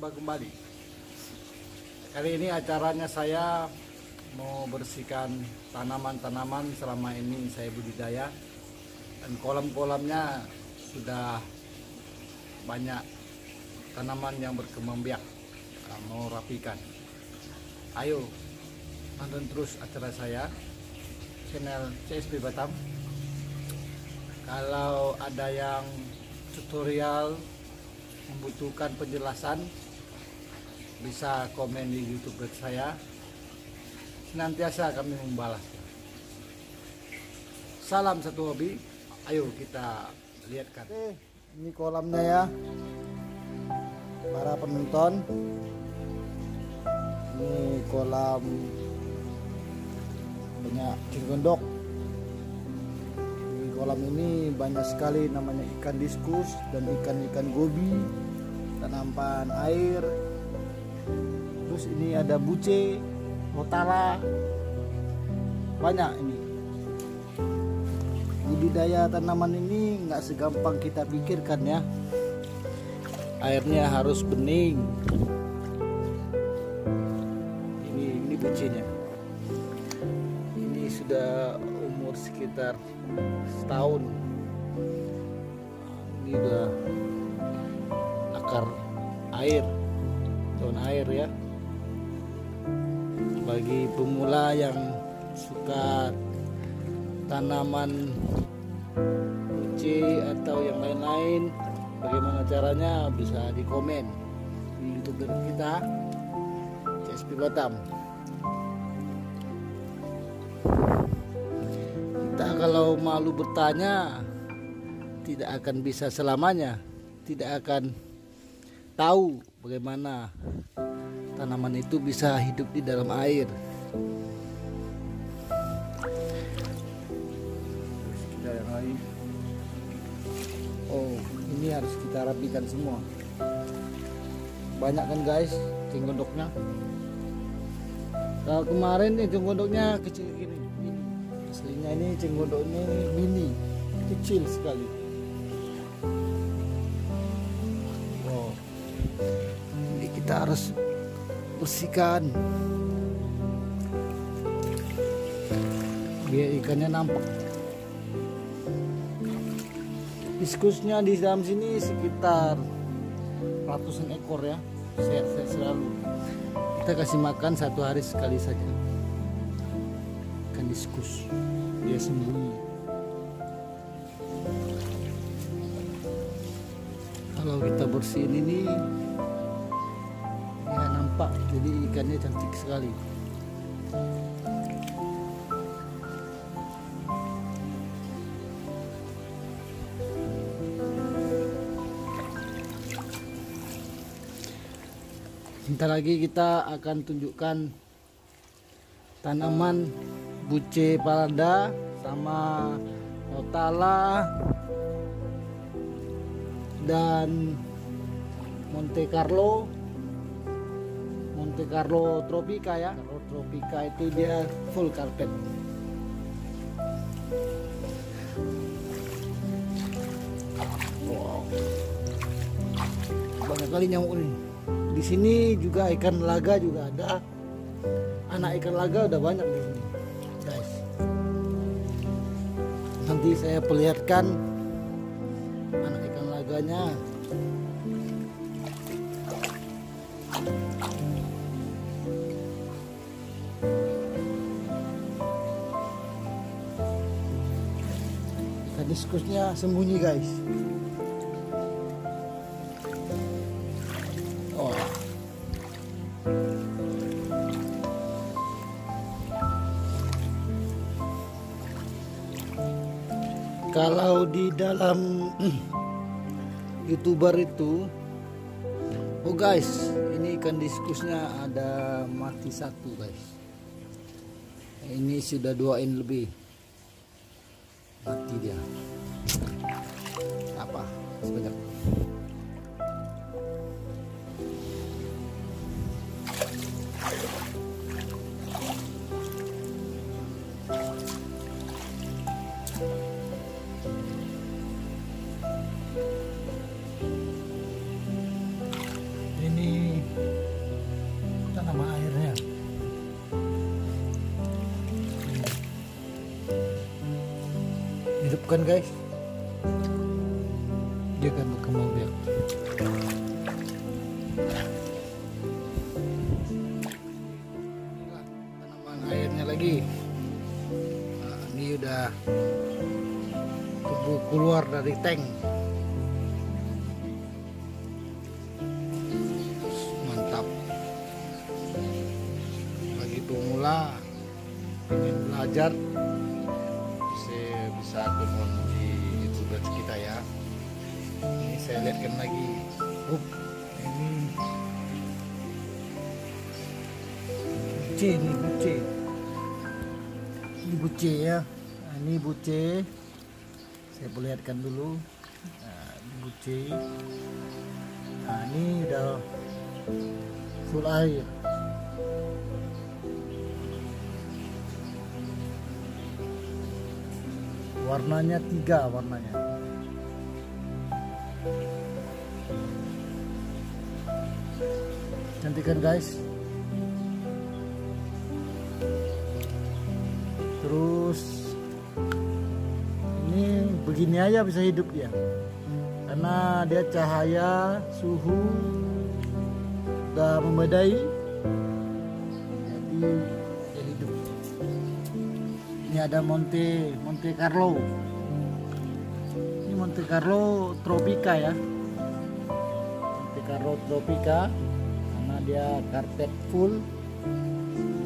Jumpa kembali. Kali ini acaranya saya mau bersihkan tanaman-tanaman selama ini saya budidaya, dan kolam-kolamnya sudah banyak tanaman yang berkembang biak. Mau rapikan. Ayo tonton terus acara saya, channel CSP Batam. Kalau ada yang tutorial membutuhkan penjelasan, bisa komen di YouTube saya. Senantiasa kami membalas. Salam satu hobi. Ayo kita lihatkan. Oke, ini kolamnya ya, para penonton. Ini kolam banyak cingkondok. Di kolam ini banyak sekali namanya ikan diskus dan ikan-ikan gobi, tanaman air. Terus ini ada buce, otala, banyak ini. Budidaya tanaman ini nggak segampang kita pikirkan ya. Airnya harus bening. Ini bucenya. Ini sudah umur sekitar setahun. Ini udah akar air, daun air ya. Bagi pemula yang suka tanaman buce atau yang lain-lain, bagaimana caranya bisa di komen di YouTube kita CSP Batam. Kita kalau malu bertanya tidak akan bisa selamanya, tidak akan tahu bagaimana tanaman itu bisa hidup di dalam air. Kita yang lain. Oh, ini harus kita rapikan semua. Banyak kan guys cingkondoknya. Kalau kemarin cingkondoknya kecil gini. Aslinya ini cingkondoknya mini, kecil sekali. Wow. Ini kita harus bersihkan biar ikannya nampak. Diskusnya di dalam sini sekitar ratusan ekor ya. Saya selalu kita kasih makan satu hari sekali saja ikan diskus, dia sembunyi. Kalau kita bersihin ini ya nampak, jadi ikannya cantik sekali. Sebentar lagi kita akan tunjukkan tanaman buce paranda sama otala dan Monte Carlo tropika ya. Tropika itu dia full carpet. Wow. Banyak kali nyamuk ini. Di sini juga ikan laga juga ada. Anak ikan laga udah banyak di sini, guys. Nanti saya perlihatkan anak ikan laganya. Ikan diskusnya sembunyi, guys. Oh. Kalau di dalam YouTuber itu, oh guys, ini ikan diskusnya ada mati satu guys. Ini sudah 2 lebih, mati dia. Apa? Sebentar. Ini Kan guys, dia akan berkembang biak. Tanaman airnya lagi. Nah, ini udah keluar dari tank. Mantap. Bagi pemula ingin belajar, bisa akun di YouTube kita ya. Ini saya lihatkan lagi. Ini buce, ini buce. Ini buce ya. Nah, ini buce. Saya perlihatkan dulu. Nah, ini buce. Nah, ini udah full air. Warnanya 3 warnanya. Cantik kan guys? Terus ini begini aja bisa hidup dia, karena dia cahaya, suhu udah memadai, jadi dia hidup. Ini ada Monte Carlo. Ini Monte Carlo Tropika ya. Monte Carlo Tropika, karena dia karpet full.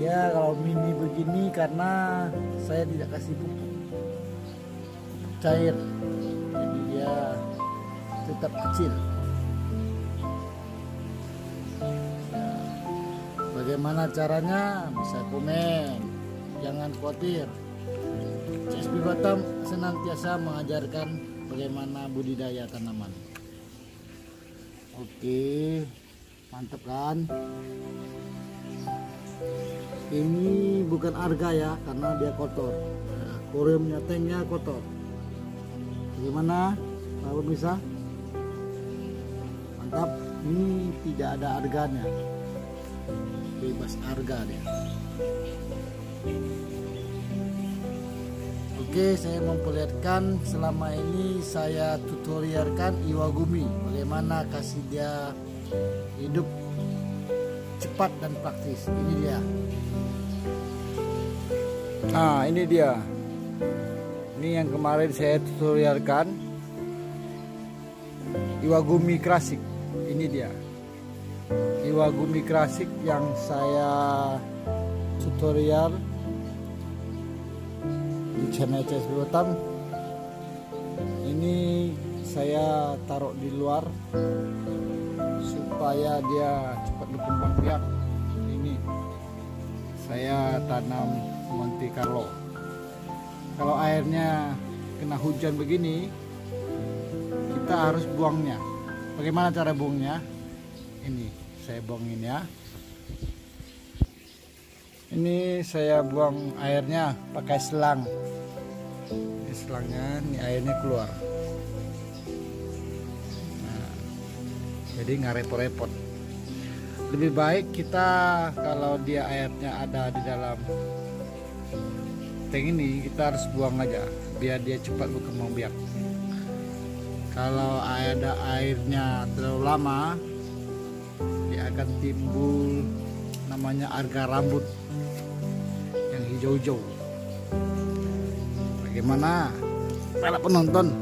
Dia kalau mini begini karena saya tidak kasih pupuk cair, jadi dia tetap kecil. Bagaimana caranya? Bisa komen, jangan khawatir. CSP Batam senantiasa mengajarkan bagaimana budidaya tanaman. Oke, mantap kan? Ini bukan arga ya, karena dia kotor. Nah, koreumnya, tanknya kotor. Bagaimana, Pak pemirsa? Mantap. Ini tidak ada arganya, bebas arga dia. Oke, saya memperlihatkan selama ini saya tutorialkan Iwagumi, bagaimana kasih dia hidup cepat dan praktis. Ini dia. Nah, ini dia. Ini yang kemarin saya tutorialkan, Iwagumi Classic. Ini dia Iwagumi Classic yang saya tutorial di channel CSP Batam. Ini saya taruh di luar supaya dia cepat berkembang biak. Ini saya tanam Monte Carlo. Kalau airnya kena hujan begini, kita harus buangnya. Bagaimana cara buangnya? Ini saya buangin ya. Ini saya buang airnya pakai selang. Ini selangnya, ini airnya keluar. Nah, jadi nggak repot-repot. Lebih baik kita kalau dia airnya ada di dalam tank ini, kita harus buang aja biar dia cepat berkembang biak. Kalau ada airnya terlalu lama, dia akan timbul namanya alga rambut yang hijau-hijau. Bagaimana para penonton?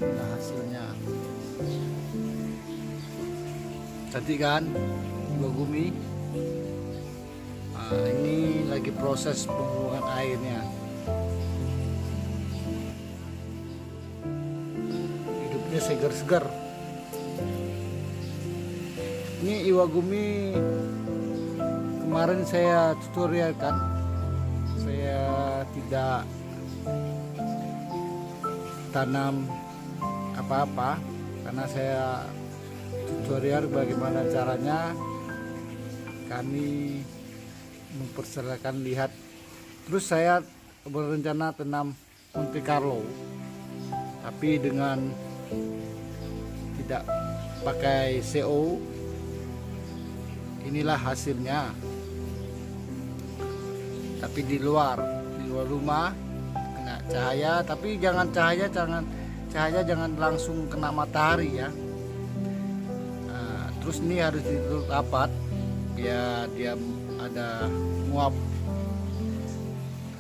Nah, hasilnya cantik kan, Iwagumi. Nah, ini lagi proses pembuangan airnya. Hidupnya segar-segar. Ini Iwagumi kemarin saya tutorialkan. Saya tidak tanam apa-apa karena saya tutorial bagaimana caranya kami mempersilakan lihat. Terus saya berencana tanam Monte Carlo, tapi dengan tidak pakai CO. Inilah hasilnya. Tapi di luar rumah, kena kena cahaya, tapi jangan jangan langsung kena matahari ya. Terus ini harus ditutup rapat biar dia ada nguap.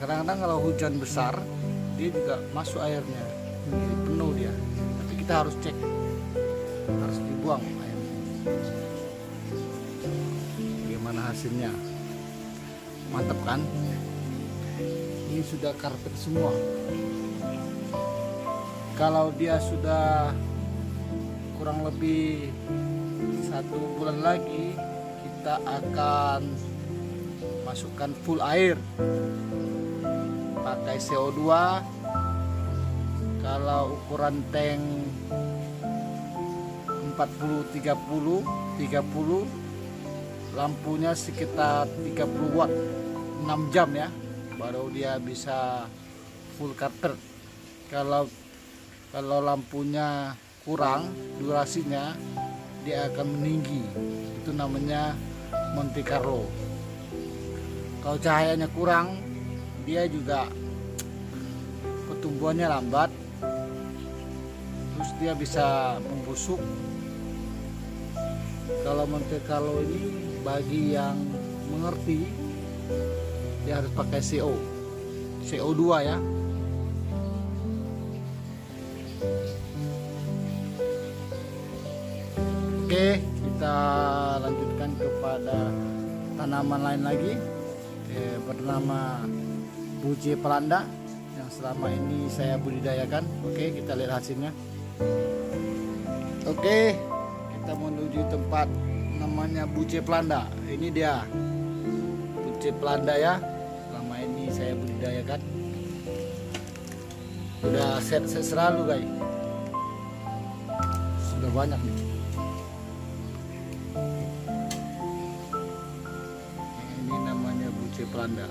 Kadang-kadang kalau hujan besar dia juga masuk airnya, jadi penuh dia, tapi kita harus cek, harus dibuang airnya. Bagaimana hasilnya? Mantap kan? Ini sudah karpet semua. Kalau dia sudah kurang lebih 1 bulan lagi, kita akan masukkan full air pakai CO2. Kalau ukuran tank 40-30, lampunya sekitar 30 watt, 6 jam ya, baru dia bisa full karpet. Kalau lampunya kurang durasinya, dia akan meninggi, itu namanya Monte Carlo. Kalau cahayanya kurang, dia juga pertumbuhannya lambat, terus dia bisa membusuk. Kalau Monte Carlo ini bagi yang mengerti, dia harus pakai CO2 ya. Oke, kita lanjutkan kepada tanaman lain lagi, bernama Buce Pelanda yang selama ini saya budidayakan. Oke, kita lihat hasilnya. Oke, kita menuju tempat namanya Buce Pelanda. Ini dia Buce Pelanda ya, selama ini saya budidayakan. Udah set selalu guys, sudah banyak nih. Ini namanya Buce Pelanda.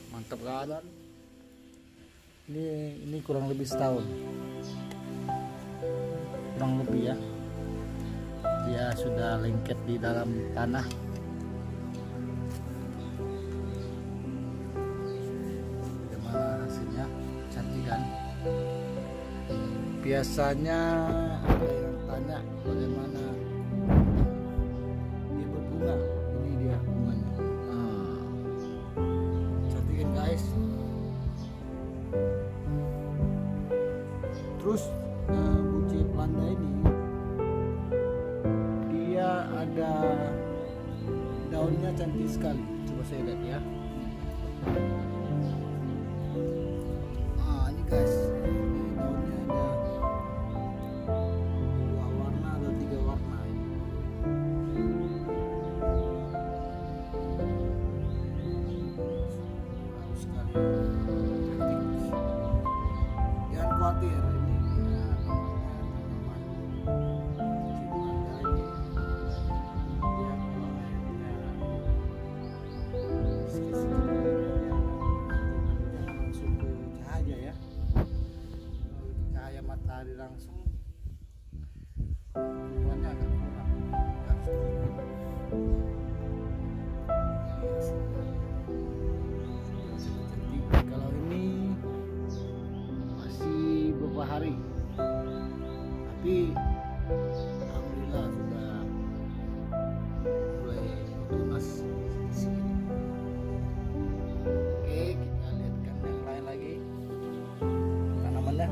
Mantap kan? Ini kurang lebih setahun, kurang lebih ya. Dia sudah lengket di dalam tanah. Bagaimana hasilnya? Cantik kan? Biasanya ada yang tanya bagaimana dia berbunga. Ini dia bunganya. Cantik kan guys? Terus Buce Pelanda ini dia ada daunnya cantik sekali. Coba saya lihat ya. Ini guys, ini daunnya ada 2 warna atau 3 warna. Bagus sekali, cantik. Jangan khawatir, ini matahari langsung warnanya agak kurang, harus cantik. Kalau ini masih beberapa hari, tapi alhamdulillah sudah mulai tunas di sini. Oke, kita lihatkan yang lain lagi tanamannya.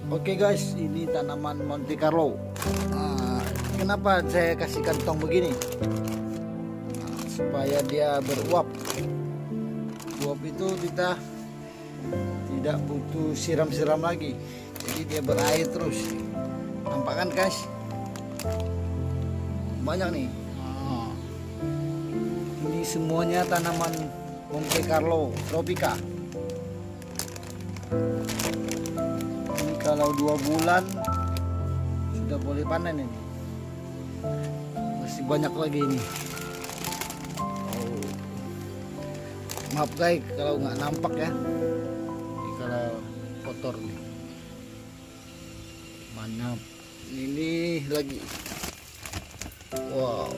Oke guys, ini tanaman Monte Carlo. Kenapa saya kasih kantong begini? Supaya dia beruap. Uap itu kita tidak butuh siram-siram lagi, jadi dia berair terus. Nampak kan guys? Banyak nih. Ini semuanya tanaman Monte Carlo Tropika. Kalau 2 bulan sudah boleh panen ini. Masih banyak lagi ini. Maaf guys kalau nggak nampak ya. Ini kalau kotor nih. Banyak. Ini lagi. Wow.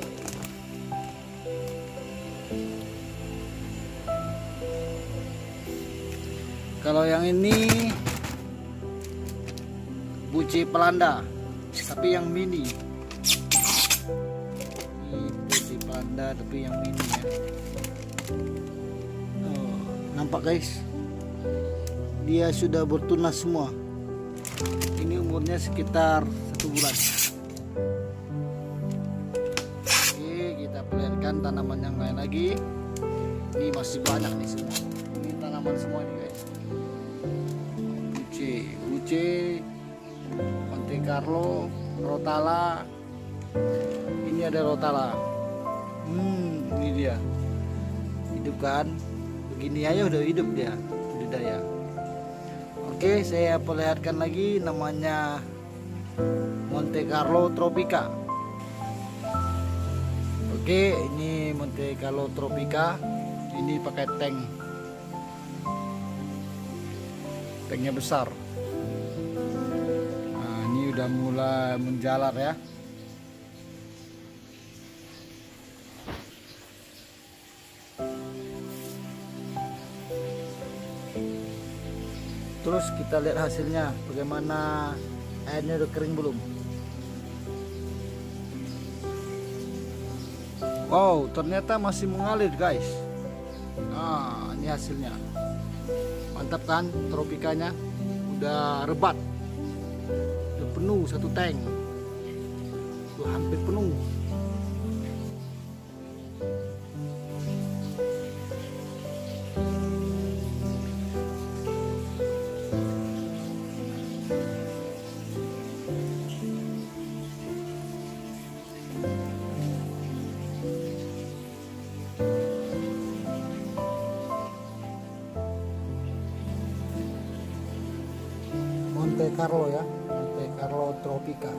Kalau yang ini buci pelanda, tapi yang mini. Ini buci pelanda tapi yang mini ya. Oh, nampak guys, dia sudah bertunas semua. Ini umurnya sekitar 1 bulan. Oke, kita peliharakan tanaman yang lain lagi. Ini masih banyak nih semua. Ini tanaman semua nih guys. Buce, Monte Carlo, Rotala. Ini ada Rotala. Ini dia. Hidup kan? Begini aja udah hidup dia, budidaya. Oke, saya perlihatkan lagi, namanya Monte Carlo Tropica. Oke, ini Monte Carlo Tropica. Ini pakai tanknya besar. Nah, ini udah mulai menjalar ya. Terus kita lihat hasilnya, bagaimana airnya udah kering belum. Wow, ternyata masih mengalir guys. Nah, ini hasilnya. Mantap kan, tropikanya udah rebat, udah penuh satu tank, udah hampir penuh. Monte Carlo ya, Monte Carlo Tropica.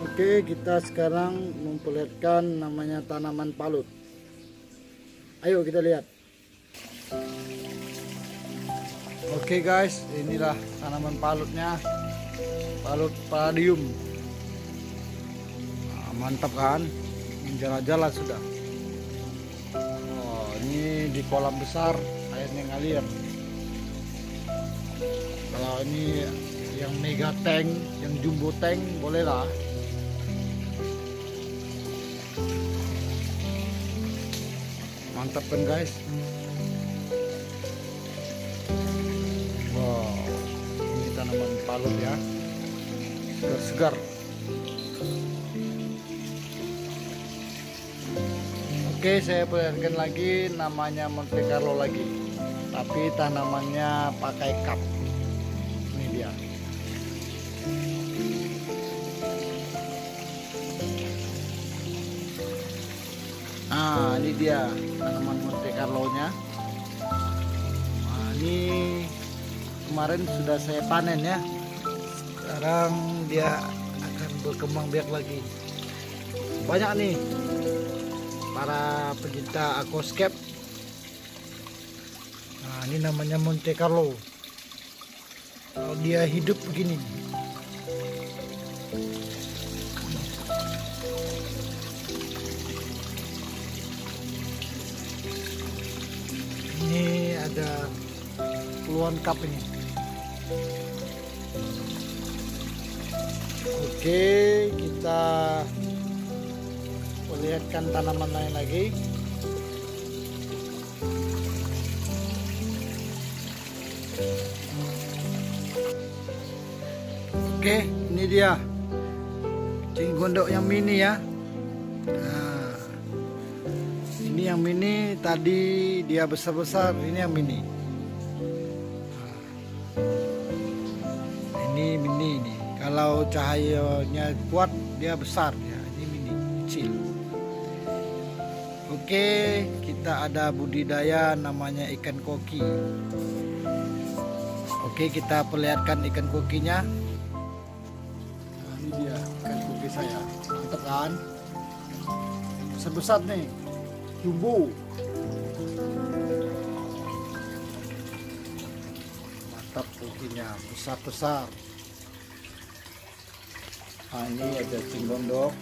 Oke, kita sekarang memperlihatkan namanya tanaman palut. Ayo kita lihat. Oke guys, inilah tanaman palutnya, palut palladium. Nah, mantap kan, menjala-jala sudah. Oh, ini di kolam besar airnya ngalir. Kalau ini yang mega tank, yang jumbo tank, bolehlah. Mantap kan guys. Tanaman palut ya, segar. Oke, saya perlihatkan lagi, namanya Monte Carlo lagi, tapi tanamannya pakai cup. Ini dia. Nah, ini dia tanaman Monte Carlo nya. Nah, ini kemarin sudah saya panen ya. Sekarang dia akan berkembang biak lagi. Banyak nih para pecinta aquascape. Nah, ini namanya Monte Carlo. Kalau dia hidup begini. Ini ada puluhan cup ini. Oke, kita perlihatkan tanaman lain lagi. Oke, ini dia cing gondok yang mini ya. Nah, ini yang mini, tadi dia besar-besar, ini yang mini. Ini mini nih. Kalau cahayanya kuat dia besar ya. Ini mini, kecil. Oke, kita ada budidaya namanya ikan koki. Oke, kita perlihatkan ikan kokinya. Nah, ini dia ikan koki kan, besar nih, jumbo. Mantap kokinya, besar. Nah, ini ada cinggondok,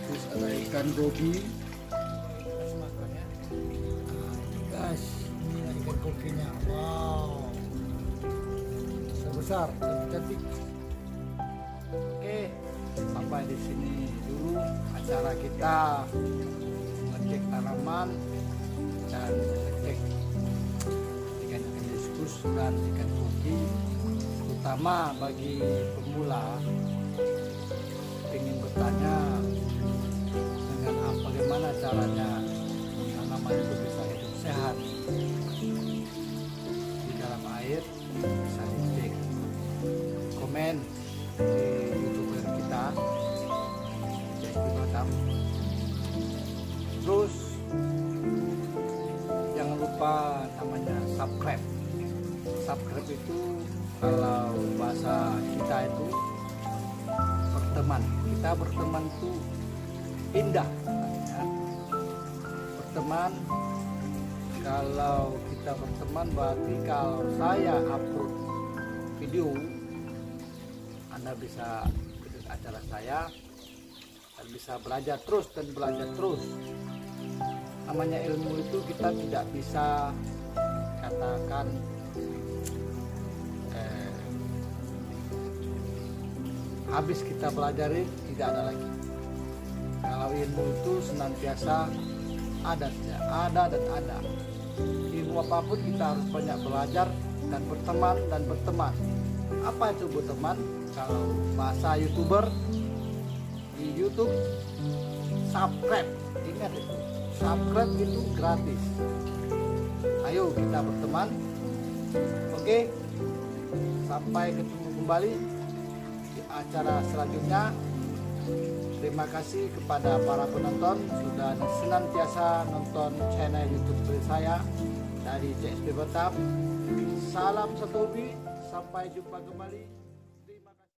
terus ada ikan gobi. Kasih makan ya. Nah, ini guys, ini ikan gobinya. Wow, besar, cantik. Oke, sampai di sini dulu acara kita ngecek tanaman dan ngecek ikan diskus dan ikan koki. Terutama bagi pemula ingin bertanya dengan bagaimana caranya tanaman itu bisa hidup sehat di dalam air, bisa dicek komen di YouTuber kita JSP Batam. Terus jangan lupa namanya subscribe itu kalau bahasa kita itu berteman. Kita berteman itu indah ya. Berteman, kalau kita berteman berarti kalau saya upload video Anda bisa ikut acara saya dan bisa belajar terus dan belajar terus. Namanya ilmu itu kita tidak bisa katakan habis kita pelajari, tidak ada lagi. Kalau ilmu itu senantiasa ada dan ada. Ilmu apapun kita harus banyak belajar dan berteman. Apa itu berteman? Kalau bahasa YouTuber di YouTube, subscribe. Ingat itu, subscribe itu gratis. Ayo kita berteman. Oke, sampai ketemu kembali acara selanjutnya. Terima kasih kepada para penonton sudah senantiasa nonton channel YouTube saya dari JSP Batam. Salam satu hobi, sampai jumpa kembali.